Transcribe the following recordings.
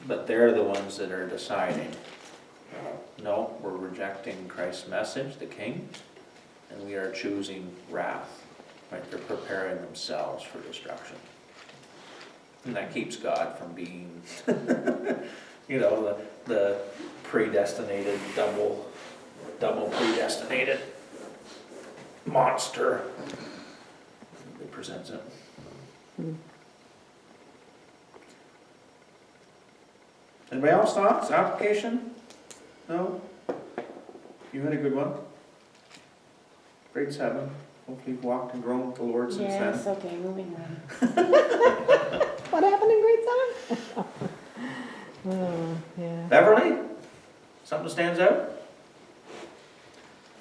But they're the ones that are deciding, no, we're rejecting Christ's message, the King, and we are choosing wrath, right? They're preparing themselves for destruction. And that keeps God from being, the predestinated, double predestinated monster that presents it. Anybody else thoughts? Application? No? You had a good one? Grade 7. Hopefully you've walked and grown with the Lord since then. Yes, okay, moving on. What happened in grade 7? Oh, yeah. Beverly? Something stands out?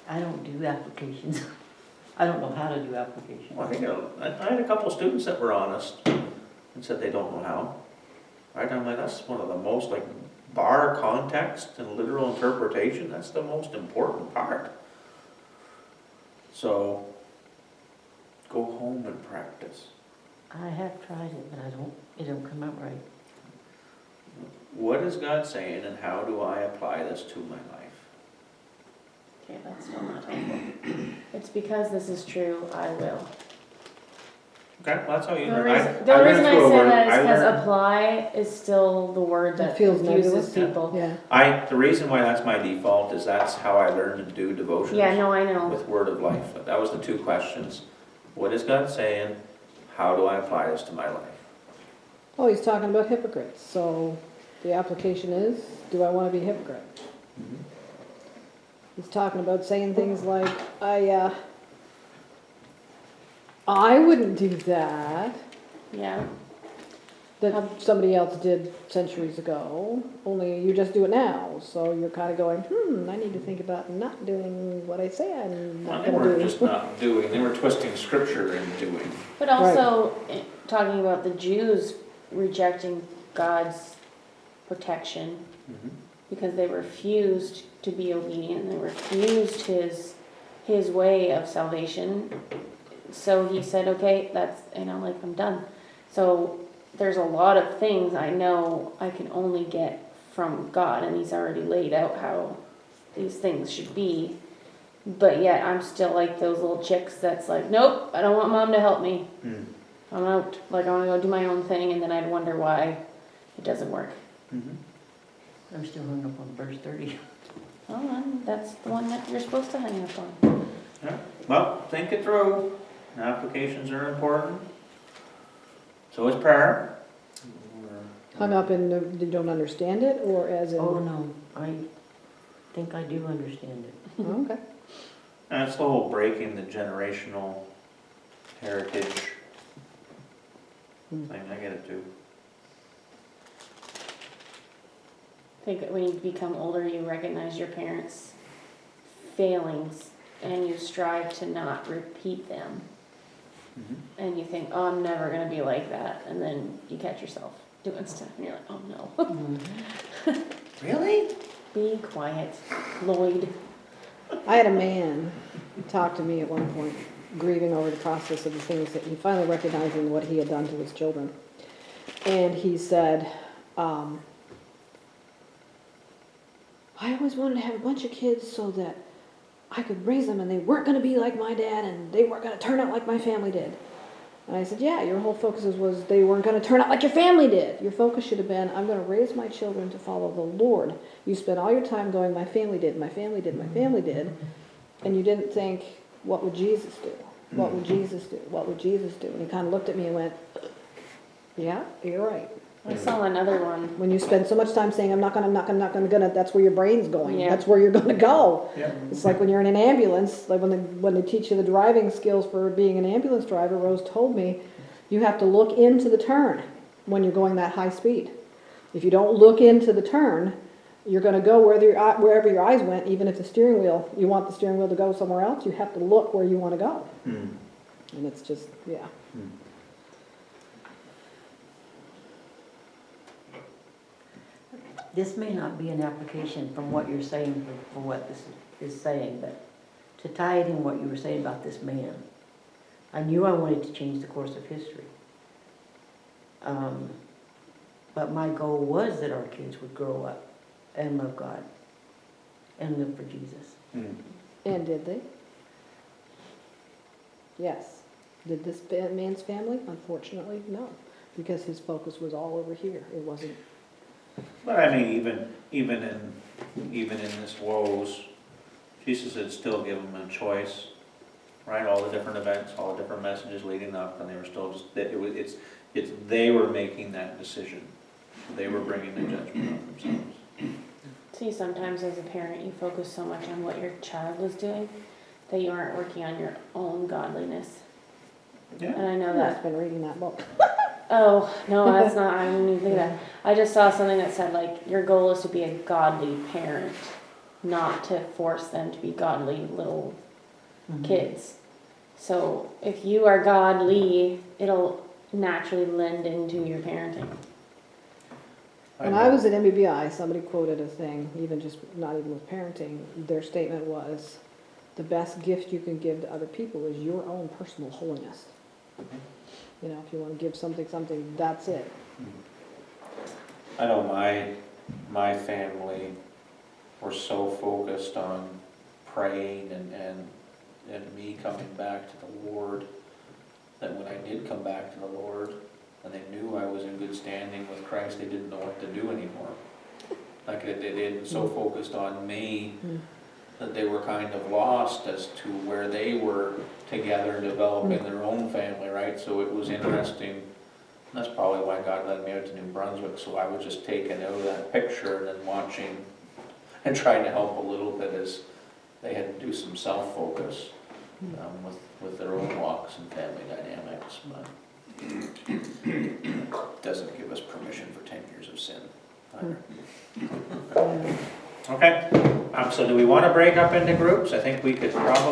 I don't do applications. I don't know how to do applications. Well, I think I had a couple of students that were honest and said they don't know how. Right? I'm like, that's one of the most, bar context and literal interpretation, that's the most important part. So, go home and practice. I have tried it, but it don't come out right. What is God saying and how do I apply this to my life? Okay, that's still not helpful. It's because this is true, I will. Okay, well, that's how you The learn. only reason I through a say word- that is I because learned- apply is still the word that It feels confuses nebulous. people. Yeah. The reason why that's my default is that's how I learned to do devotions. Yeah, no, I know. With Word of Life. But that was the two questions. What is God saying? How do I apply this to my life? Oh, he's talking about hypocrites. So the application is, do I want to be a hypocrite? Mm-hmm. He's talking about saying things like, I wouldn't do that. Yeah, That somebody else did centuries ago, only you just do it now. So you're kind of going, I need to think about not doing what I say I'm Well, not they going to weren't do. just not doing, they were twisting scripture and doing. but also talking about the Jews rejecting God's protection Mm-hmm. because they refused to be obedient. They refused his way of salvation. So he said, okay, I'm done. So there's a lot of things I know I can only get from God, and he's already laid out how these things should be. But yet I'm still like those little chicks that's like, nope, I don't want mom to help me. Mm. I'm out. Like, I want to go do my own thing, and then I'd wonder why it doesn't work. Mm-hmm. I'm still hung up on verse 30. Oh, and that's the one that you're supposed to hang up on. Yeah. Well, think it through. Applications are important. So is prayer. Hung up in you don't understand it, or as in? Oh, no, I think I do understand it. Oh, okay. That's the whole breaking the generational heritage thing. I get it too. I think when you become older, you recognize your parents' failings, and you strive to not repeat them. Mm-hmm. And you think, oh, I'm never going to be like that. And then you catch yourself doing stuff, and you're like, oh, no. Really? Be quiet, Lloyd. I had a man talk to me at one point, grieving over the process of the things that he finally recognizing what he had done to his children. And he said, I always wanted to have a bunch of kids so that I could raise them and they weren't going to be like my dad and they weren't going to turn out like my family did. And I said, yeah, your whole focus was they weren't going to turn out like your family did. Your focus should have been, I'm going to raise my children to follow the Lord. You spent all your time going, my family did, my family did, my family did. And you didn't think, what would Jesus do? What would Jesus do? What would Jesus do? And he kind of looked at me and went, yeah, you're right. I saw another one. When you spend so much time saying, I'm not gonna, that's where your brain's going. Yeah. That's where you're gonna go. Yeah. It's like when you're in an ambulance, like when they teach you the driving skills for being an ambulance driver, Rose told me, you have to look into the turn when you're going that high speed. If you don't look into the turn, you're gonna go wherever your eyes went, even if the steering wheel, you want the steering wheel to go somewhere else, you have to look where you wanna go. Mm. And it's just, yeah. Mm. This may not be an application from what you're saying, from what this is saying, but to tie it in what you were saying about this man, I knew I wanted to change the course of history. But my goal was that our kids would grow up and love God and live for Jesus. And did they? Yes. Did this man's family? Unfortunately, no, because his focus was all over here. It wasn't. But I mean, even in this woes, Jesus had still given them a choice, right? All the different events, all the different messages leading up, and they were still just, they were making that decision. They were bringing the judgment on themselves. See, sometimes as a parent, you focus so much on what your child is doing that you aren't working on your own godliness. Yeah. And I know I've that. been reading that book. Oh, no, that's not, I didn't even think of that. I just saw something that said, like, your goal is to be a godly parent, not to force them to be godly little kids. So if you are godly, it'll naturally lend into your parenting. When I was at MVI, somebody quoted a thing, even just, not even with parenting, their statement was, the best gift you can give to other people is your own personal holiness. You know, if you want to give something, that's it. I know my family were so focused on praying and me coming back to the Lord that when I did come back to the Lord and they knew I was in good standing with Christ, they didn't know what to do anymore. Like they were so focused on me that they were kind of lost as to where they were together developing their own family, right? So it was interesting. That's probably why God led me out to New Brunswick. So I was just taken out of that picture and then watching and trying to help a little bit as they had to do some self-focus with their own walks and family dynamics. But doesn't give us permission for 10 years of sin either. Okay, so do we want to break up into groups? I think we could probably